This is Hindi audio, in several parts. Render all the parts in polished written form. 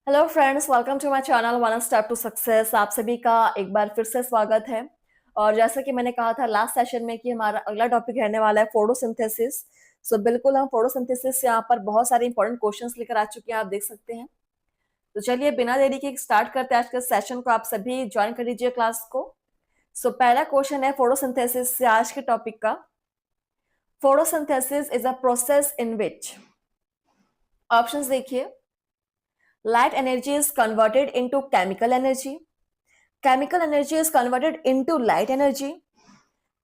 Hello friends, welcome to my channel one step to success. आप सभी का एक बार फिर से स्वागत है। और जैसा कि मैंने कहा था लास्ट सेशन में कि हमारा अगला टॉपिक रहने वाला है फोटोसिंथेसिस। सो बिल्कुल हम फोटोसिंथेसिस यहाँ पर बहुत सारे इंपॉर्टेंट क्वेश्चंस लेकर आ चुके हैं, आप देख सकते हैं। तो चलिए बिना देरी के स्टार्ट करते हैं आज के सेशन को। आप सभी ज्वाइन कर लीजिए क्लास को। सो पहला क्वेश्चन है फोटोसिंथेसिस से आज के टॉपिक का। Photosynthesis is a process in which, options देखिए। Light energy is converted into chemical energy. Chemical energy is converted into light energy.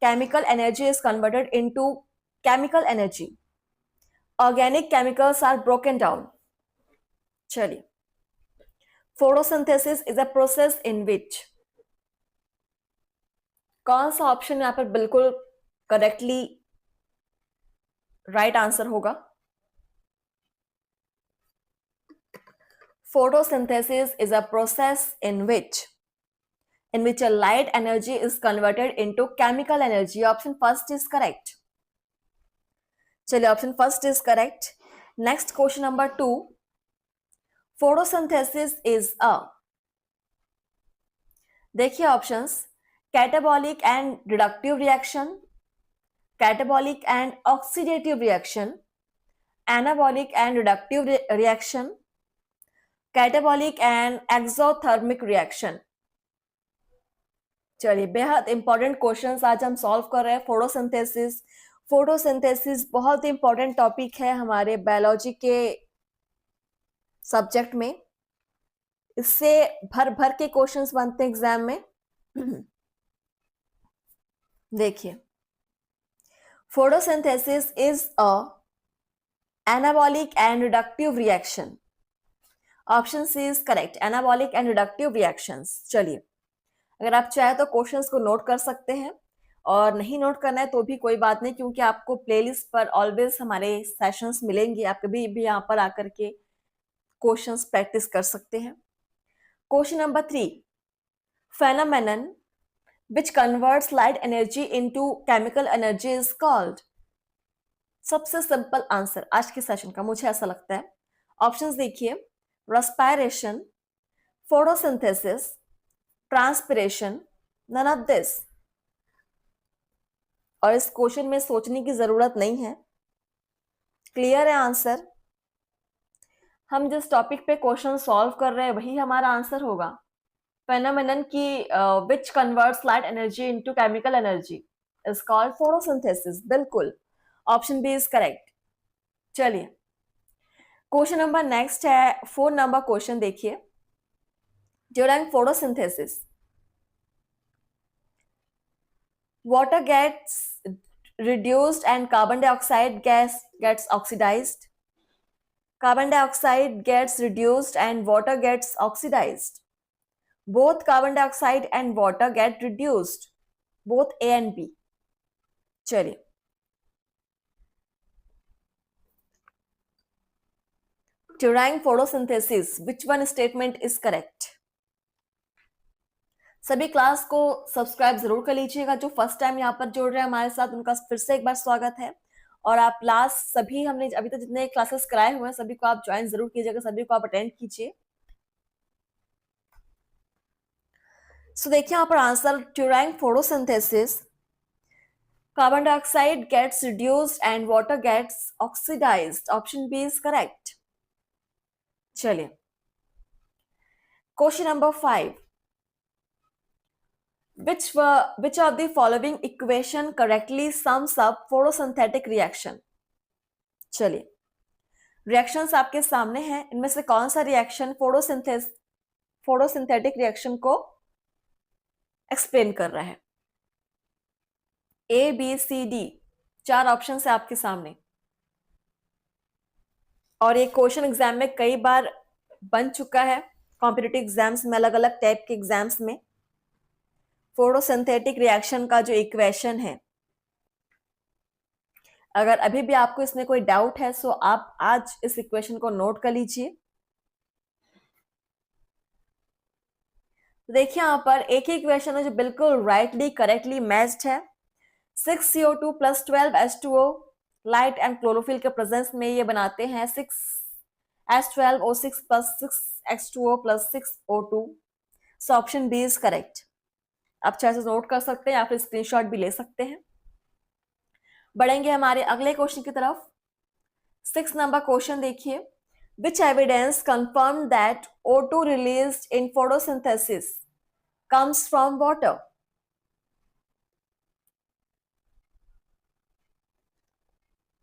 Chemical energy is converted into chemical energy. Organic chemicals are broken down. चलिए, photosynthesis is a process in which, कौन सा ऑप्शन यहाँ पर बिल्कुल करेक्टली राइट आंसर होगा? Photosynthesis is a process in which a light energy is converted into chemical energy. Option first is correct. चलिए, option first is correct. Next question number 2, photosynthesis is a, देखिए options, catabolic and reductive reaction, catabolic and oxidative reaction, anabolic and reductive reaction, catabolic and exothermic reaction. चलिए, बेहद इंपॉर्टेंट क्वेश्चंस आज हम सॉल्व कर रहे हैं। फोटोसिंथेसिस बहुत इंपॉर्टेंट टॉपिक है हमारे बायोलॉजी के सब्जेक्ट में। इससे भर भर के क्वेश्चंस बनते हैं एग्जाम में। देखिए, photosynthesis is a anabolic and reductive reaction. Option C is correct, anabolic and reductive reactions. चलिए, अगर आप चाहे तो क्वेश्चंस को नोट कर सकते हैं, और नहीं नोट करना है तो भी कोई बात नहीं, क्योंकि आपको प्लेलिस्ट पर ऑलवेज हमारे सेशंस मिलेंगे। आप कभी भी यहाँ पर आकर के क्वेश्चंस प्रैक्टिस कर सकते हैं। Question number 3, phenomenon which converts light energy into chemical energy is called। सबसे सिंपल आंसर आज के सेशन का मुझे ऐसा लगता है। ऑप्शंस देखिए, respiration, photosynthesis, transpiration, none of this. और इस क्वेश्चन में सोचने की जरूरत नहीं है, क्लियर है आंसर। हम जिस टॉपिक पे क्वेश्चन सॉल्व कर रहे हैं वही हमारा आंसर होगा। फेनोमेनन की which converts light energy into chemical energy is called photosynthesis. बिल्कुल, ऑप्शन बी इज करेक्ट। चलिए, क्वेश्चन नंबर नेक्स्ट है 4 नंबर क्वेश्चन देखिए। During photosynthesis water gets reduced and carbon dioxide gas gets oxidized. Carbon dioxide gets reduced and water gets oxidized. Both carbon dioxide and water get reduced, both A and B. चलिए, during photosynthesis which one statement is correct? सभी क्लास को सब्सक्राइब जरूर कर लीजिएगा। जो फर्स्ट टाइम यहाँ पर जुड़ रहे हैं हमारे साथ, उनका फिर से एक बार स्वागत है। और आप क्लास सभी, हमने अभी तक जितने क्लासेस कराए हुए हैं सभी को आप ज्वाइन जरूर कीजिएगा, सभी को आप अटेंड कीजिए। सो देखिए यहाँ पर answer, during photosynthesis carbon dioxide gets reduced and water gets oxidised. Option B is correct. चलिए, question number 5, which of the following equation correctly sums up photosynthetic reaction? चलिए, रिएक्शंस आपके सामने हैं, इनमें से कौन सा रिएक्शन फोटोसिंथेटिक रिएक्शन को एक्सप्लेन कर रहा है? ए, बी, सी, डी, 4 ऑप्शन है आपके सामने। और ये क्वेश्चन एग्जाम में कई बार बन चुका है, कॉम्पिटिटिव एग्जाम्स में, अलग अलग टाइप के एग्जाम्स में। फोटोसिंथेटिक रिएक्शन का जो इक्वेशन है, अगर अभी भी आपको इसमें कोई डाउट है तो आप आज इस इक्वेशन को नोट कर लीजिए। देखिए यहाँ पर एक ही इक्वेशन है जो बिल्कुल राइटली करेक्टली मैच्ड है। 6CO2 + 12H2O light and chlorophyll के प्रेजेंस में ये बनाते हैं H12O6 plus 6H2O plus 6O2. So option B is correct. आप चाहे तो नोट कर सकते हैं या फिर स्क्रीनशॉट भी ले सकते हैं। बढ़ेंगे हमारे अगले क्वेश्चन की तरफ। 6 नंबर क्वेश्चन देखिए, which evidence confirmed that O2 released in photosynthesis comes from water?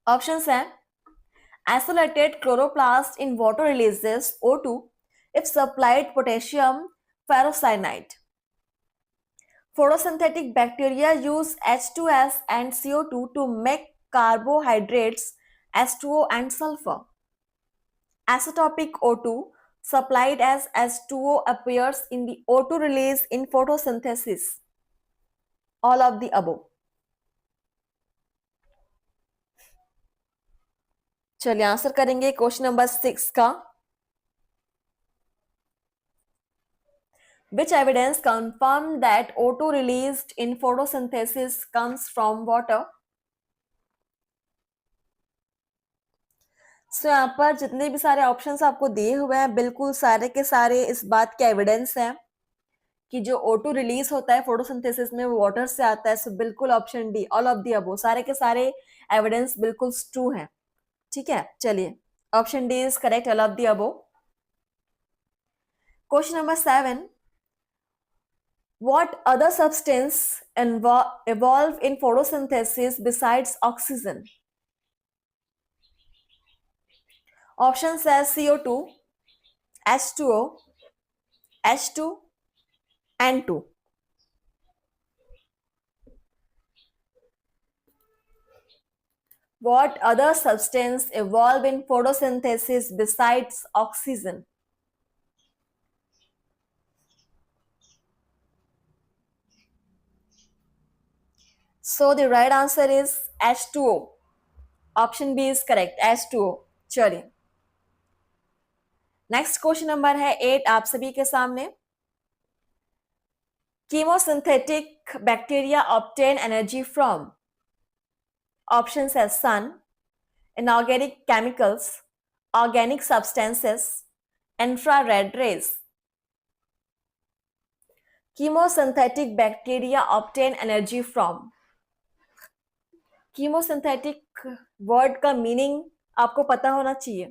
Options हैं, isolated chloroplast in water releases O2 if supplied potassium ferrocyanide. Photosynthetic bacteria use H2S and CO2 to make carbohydrates, H2O and sulfur. Isotopic O2 supplied as H2O appears in the O2 release in photosynthesis. All of the above. चलिए आंसर करेंगे क्वेश्चन नंबर 6 का। Which evidence confirmed that O2 released in photosynthesis comes from water? सो यहाँ पर जितने भी सारे ऑप्शंस आपको दिए हुए हैं बिल्कुल सारे के सारे इस बात के एविडेंस हैं कि जो O2 रिलीज होता है फोटोसिंथेसिस में वो वाटर से आता है। सो बिल्कुल option D, all of the above, सारे के सारे एविडेंस बिल्कुल ट्रू हैं। ठीक है, चलिए option D is correct, all of the above. Question number 7, what other substance evolve in photosynthesis besides oxygen? Options are CO2, H2O, H2, N2. What other substance evolve in photosynthesis besides oxygen? So the right answer is H2O. Option B is correct, H2O. चलिए नेक्स्ट क्वेश्चन नंबर है 8 आप सभी के सामने। Chemosynthetic bacteria obtain energy from? Options as sun, inorganic chemicals, organic substances, infrared rays. Chemosynthetic bacteria obtain energy from? Chemosynthetic word का मीनिंग आपको पता होना चाहिए।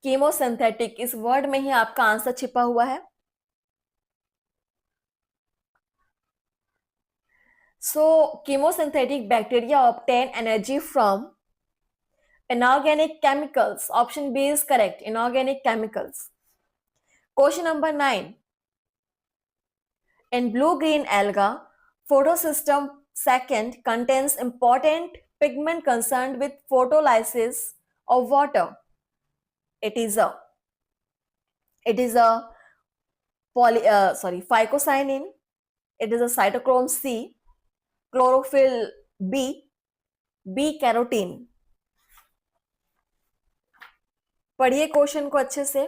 कीमोसिंथेटिक इस वर्ड में ही आपका आंसर छिपा हुआ है। So chemosynthetic bacteria obtain energy from inorganic chemicals. Option B is correct, inorganic chemicals. Question number 9. In blue-green alga, photosystem second contains important pigment concerned with photolysis of water. It is a phycocyanin. It is a cytochrome C, chlorophyll B, B-carotene. पढ़िए क्वेश्चन को अच्छे से,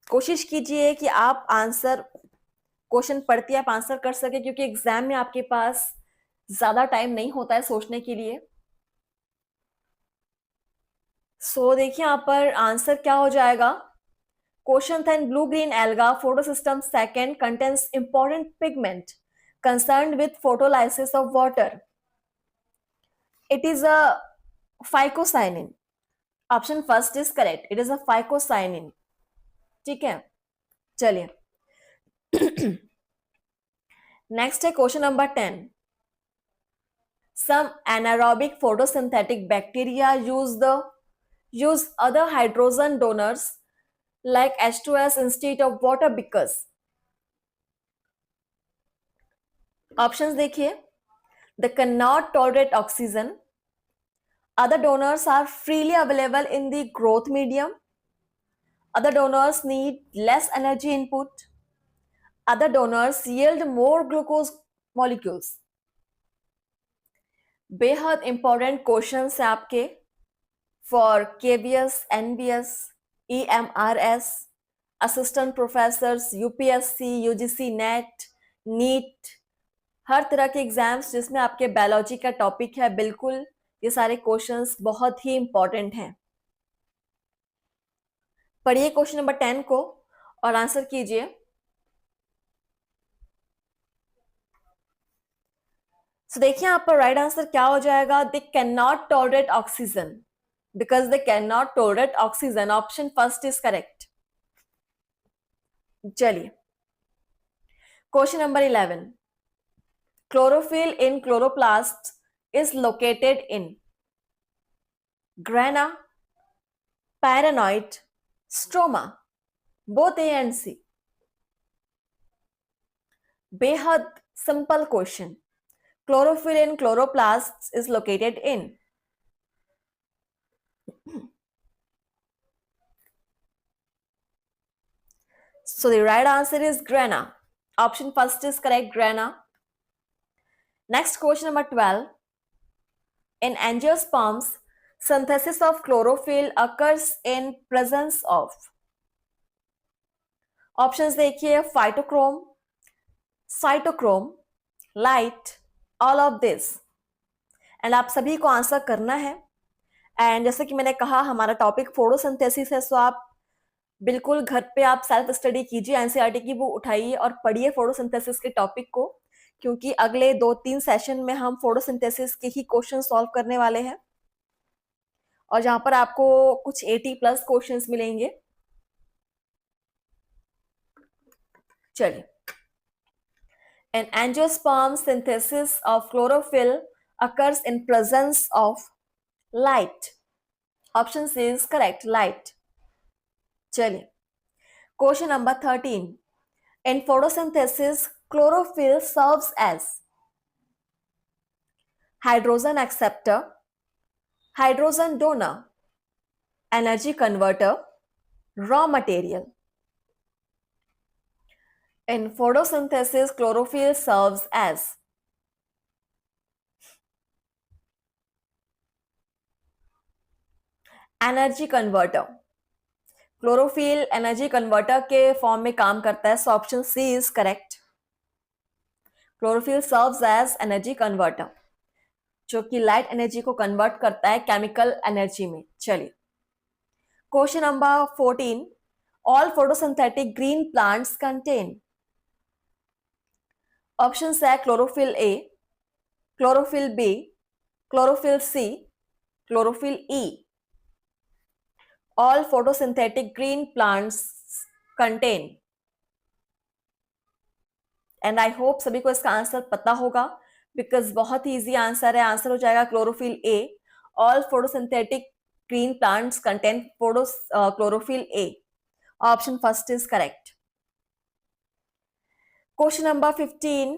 कोशिश कीजिए कि आप आंसर क्वेश्चन पढ़ते आप आंसर कर सके, क्योंकि एग्जाम में आपके पास ज्यादा टाइम नहीं होता है सोचने के लिए। सो देखिए यहाँ पर आंसर क्या हो जाएगा। क्वेश्चन था, in blue green alga photosystem second contains important pigment concerned with photolysis of water. It is a phycocyanin. Option first is correct, it is a phycocyanin. ठीक है, चलिए नेक्स्ट है question number 10. Some anaerobic photosynthetic bacteria use other hydrogen donors like H2S instead of water because. Options देखिए, they cannot tolerate oxygen, other donors are freely available in the growth medium, other donors need less energy input, other donors yield more glucose molecules. बेहद इंपॉर्टेंट क्वेश्चन है आपके for KVS, NBS, EMRS, assistant professors, UPSC, UGC, NET, NEET, हर तरह के एग्जाम्स जिसमें आपके बायोलॉजी का टॉपिक है, बिल्कुल ये सारे क्वेश्चंस बहुत ही इंपॉर्टेंट हैं। पढ़िए क्वेश्चन नंबर 10 को और आंसर कीजिए। सो देखिए यहाँ पर राइट आंसर क्या हो जाएगा, they can not tolerate oxygen, because they can not tolerate oxygen. Option first is correct. चलिए question number 11, chlorophyll in chloroplast is located in grana, paranoid, stroma, both A and C। बेहद simple question. chlorophyll in chloroplasts is located in so the right answer is grana. Option first is correct, grana. Next question number 12, in angiosperms synthesis of chlorophyll occurs in presence of, options देखिए, phytochrome, cytochrome, light, all of this. And आप सभी को आंसर करना है। एंड जैसे कि मैंने कहा हमारा टॉपिक फोटोसिंथेसिस है, सो आप बिल्कुल घर पे आप सेल्फ स्टडी कीजिए, एनसीईआरटी की बुक उठाइए और पढ़िए फोटोसिंथेसिस के टॉपिक को, क्योंकि अगले 2-3 सेशन में हम फोटोसिंथेसिस के ही क्वेश्चन सॉल्व करने वाले हैं और जहां पर आपको कुछ 80+ क्वेश्चंस मिलेंगे। चलिए, an angiosperm synthesis of chlorophyll occurs in presence of light. Option C is correct, light. चलिए question number 13, in photosynthesis chlorophyll serves as hydrogen acceptor, hydrogen donor, energy converter, raw material। In photosynthesis chlorophyll serves as energy converter. Chlorophyll energy converter के फॉर्म में काम करता है, so option C is correct. Chlorophyll serves as energy converter, जो कि लाइट एनर्जी को कन्वर्ट करता है केमिकल एनर्जी में। चलिए question number 14, all photosynthetic green plants contain, option है chlorophyll A, chlorophyll B, chlorophyll C, chlorophyll E. All photosynthetic green plants contain, and I hope सभी को इसका आंसर पता होगा, बिकॉज बहुत ही इजी आंसर है। आंसर हो जाएगा chlorophyll A. All photosynthetic green plants contain chlorophyll A. Option first is correct. Question number 15,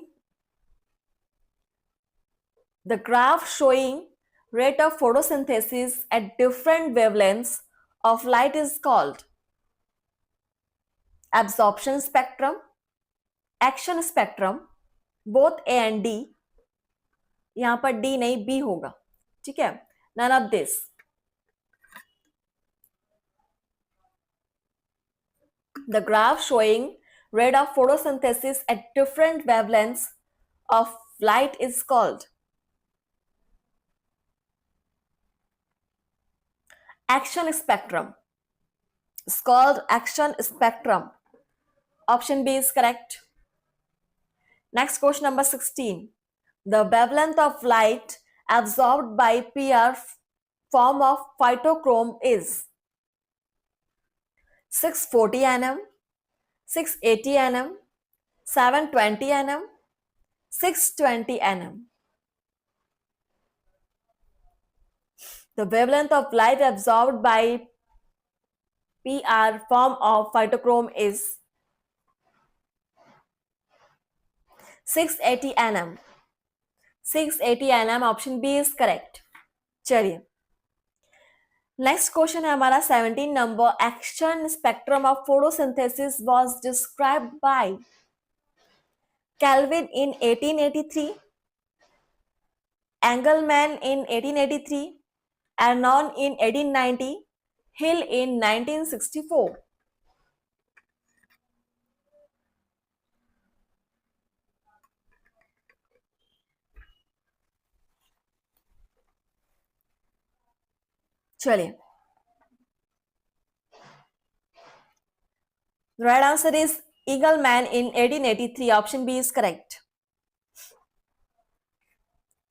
the graph showing rate of photosynthesis at different wavelengths of light is called absorption spectrum, action spectrum, both A and D। यहां पर D नहीं B होगा, ठीक है, none of this। The graph showing rate of photosynthesis at different wavelengths of light is called action spectrum। It's called action spectrum। Option B is correct। Next question number 16, the wavelength of light absorbed by PR form of phytochrome is 640 nm, 680 nm, 720 nm, 620 nm। The wavelength of light absorbed by PR form of phytochrome is 680 nm। 680 nm, option B is correct. चलिए नेक्स्ट क्वेश्चन है हमारा 17 नंबर, action spectrum of photosynthesis was described by Calvin in 1883, Engelmann in 1883, Arnon in 1890, Hill in 1964। चलिए, right answer is Engelmann in 1883. Option B is correct.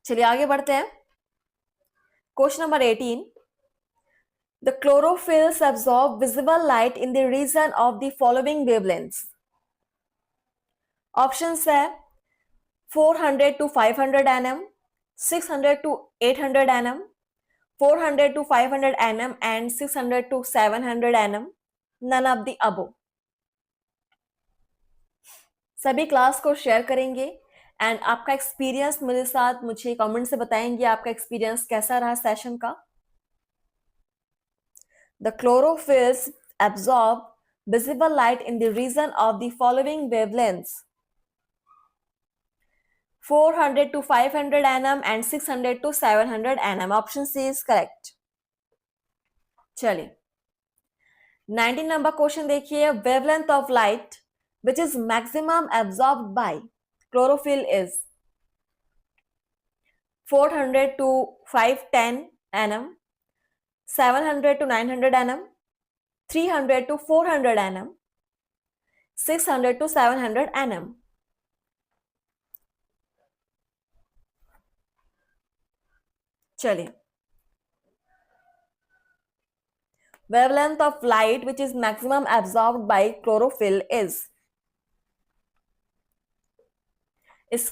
चलिए आगे बढ़ते हैं. Question number 18. The chlorophylls absorb visible light in the region of the following wavelengths. Options है 400 to 500 nm, 600 to 800 nm, 400 to 500 nm and 600 to 700 nm. None of the above. सभी क्लास को शेयर करेंगे एंड आपका एक्सपीरियंस मेरे साथ मुझे कमेंट से बताएंगे. आपका एक्सपीरियंस कैसा रहा सेशन का. The chlorophylls absorb visible light in the region of the following wavelengths: 400 to 500 nm and 600 to 700 nm. Option C is correct. चलिए 19 नंबर क्वेश्चन देखिए. Wavelength of light which is maximum absorbed by chlorophyll is 400 to 510 nm, 700 to 900 nm, 300 to 400 nm, 600 to 700 nm. चलिए, wavelength of light which is maximum absorbed by chlorophyll is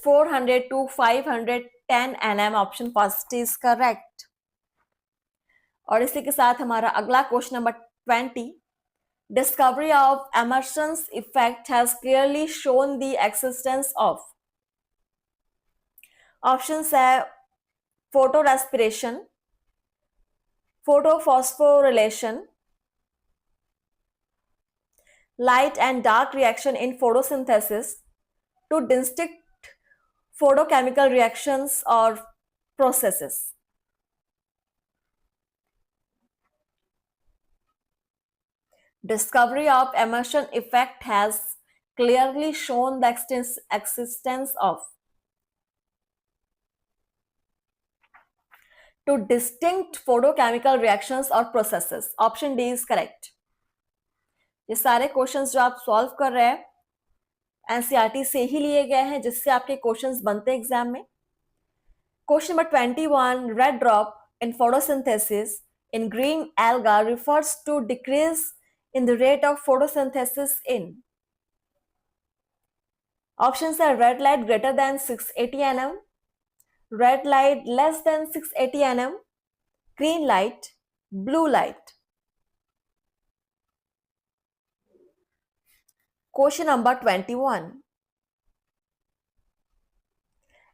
400 to 510 nm. Option first is correct. और इसी के साथ हमारा अगला question number 20. Discovery of Emerson's effect has clearly shown the existence of. Options है photorespiration, photophosphorylation, light and dark reaction in photosynthesis, to distinct photochemical reactions or processes. Discovery of Emerson effect has clearly shown the existence of. To distinct photochemical reactions or processes. Option D is correct. ये सारे क्वेश्चंस जो आप सॉल्व कर रहे हैं एनसीईआरटी से ही लिए गए हैं जिससे आपके क्वेश्चंस बनते हैं एग्जाम में. Question number 21. Red drop in photosynthesis in green alga refers to decrease in the rate of photosynthesis in. Options are red light greater than 680 nm, red light less than 680 nm, green light, blue light. Question number 21.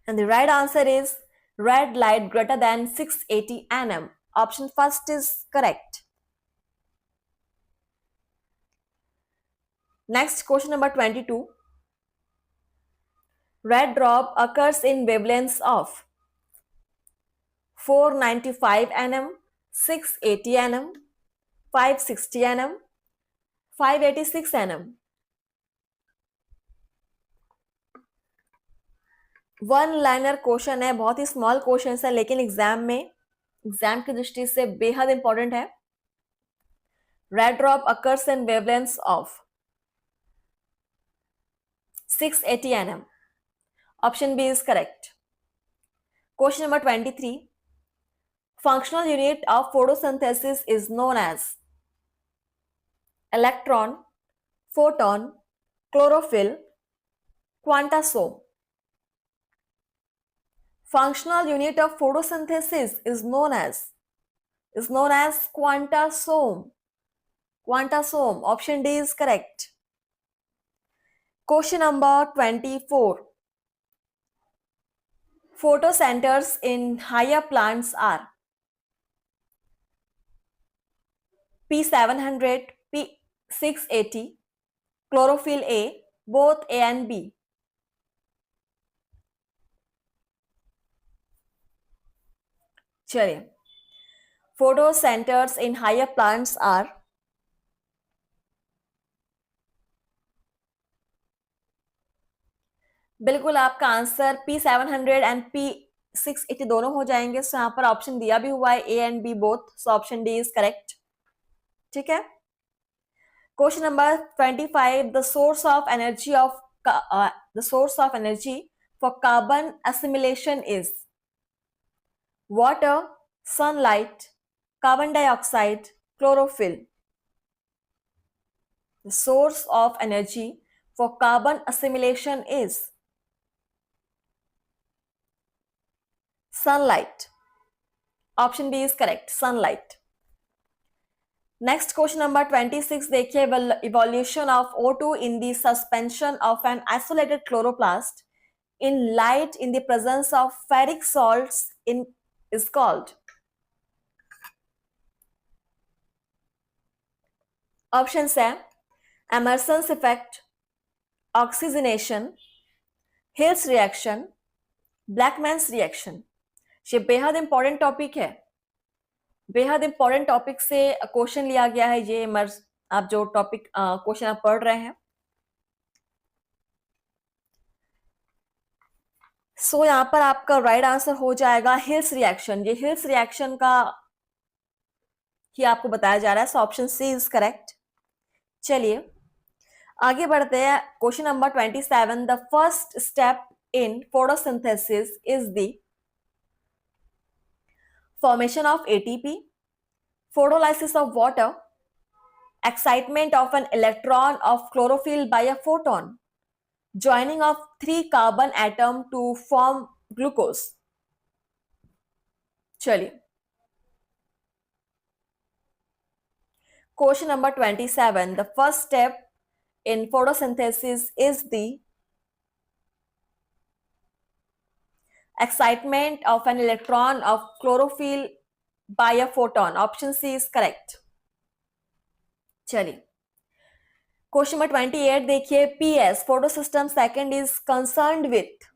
And the right answer is red light greater than 680 nm. Option first is correct. Next, question number 22. Red drop occurs in wavelengths of 495 nm, 680 nm, 560 nm, 586 nm. One liner question है, बहुत ही स्मॉल क्वेश्चन है लेकिन एग्जाम की दृष्टि से बेहद इंपॉर्टेंट है. Red drop occurs in wavelengths of 680 nm. Option B is correct. Question number 23. Functional unit of photosynthesis is known as electron, photon, chlorophyll, quantasome. Functional unit of photosynthesis is known as quantasome. Quantasome. Option D is correct. Question number 24. Photocenters in higher plants are P700, P680, chlorophyll A, both A and B. चलिए, photocenters in higher plants are बिल्कुल आपका आंसर P700 एंड 680 दोनों हो जाएंगे। सो यहाँ पर ऑप्शन दिया भी हुआ है A and B both, so option D is correct. ठीक है। Question number 25, the source of energy for carbon assimilation इज water, sunlight, carbon dioxide, chlorophyll. The source of energy for carbon assimilation is sunlight. Option B is correct, sunlight. Next question number 26 देखिए, evolution of O2 in the suspension of an isolated chloroplast in light in the presence of ferric salts is called. Options है Emerson's effect, oxygenation, Hill's reaction, Blackman's reaction. ये बेहद इंपॉर्टेंट टॉपिक है, बेहद इंपॉर्टेंट टॉपिक से क्वेश्चन लिया गया है। ये आप जो टॉपिक क्वेश्चन आप पढ़ रहे हैं, सो यहाँ पर आपका राइट आंसर हो जाएगा हिल्स रिएक्शन। ये हिल्स रिएक्शन का ही आपको बताया जा रहा है, so option C is correct. चलिए आगे बढ़ते हैं। Question number 27, the first step in photosynthesis is the formation of ATP, photolysis of water, excitement of an electron of chlorophyll by a photon, joining of 3 carbon atom to form glucose. चलिए question number 27, the first step in photosynthesis is the excitement of an electron of chlorophyll by a photon. Option C is correct. चलिए क्वेश्चन नंबर 28 देखिए, PS photosystem second is concerned with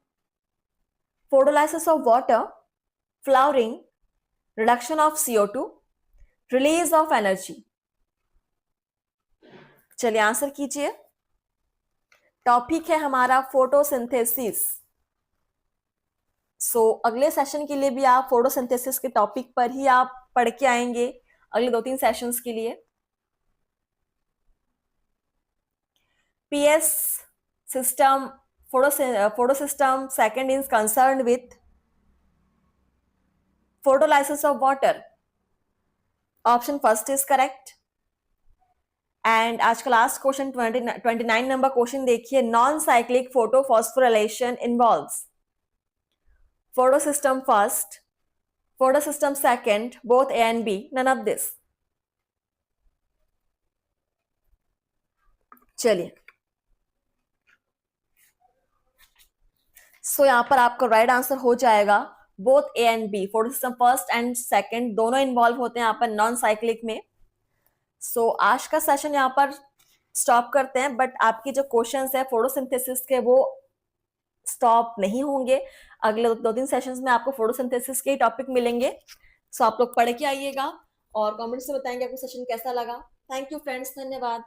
photolysis of water, flowering, reduction of CO2, release of energy. चलिए आंसर कीजिए। टॉपिक है हमारा फोटोसिंथेसिस। अगले सेशन के लिए भी आप फोटोसिंथेसिस के टॉपिक पर ही आप पढ़ के आएंगे अगले 2-3 सेशंस के लिए। PS system photosystem second is concerned with photolysis of water. Option first is correct. And आज का लास्ट क्वेश्चन 29 नंबर क्वेश्चन देखिए, non cyclic photophosphorylation involves photosystem first, photosystem second, both A and B, none of this. चलिए यहाँ पर आपका राइट आंसर हो जाएगा both A and B, photosystem first and second दोनों इन्वॉल्व होते हैं यहाँ पर नॉन साइक्लिक में। आज का सेशन यहाँ पर स्टॉप करते हैं, बट आपकी जो क्वेश्चंस है फोटोसिंथेसिस के वो स्टॉप नहीं होंगे। अगले 2-3 सेशंस में आपको फोटोसिंथेसिस के टॉपिक मिलेंगे। आप लोग पढ़ के आइएगा और कमेंट्स में बताएंगे आपको सेशन कैसा लगा। थैंक यू फ्रेंड्स, धन्यवाद।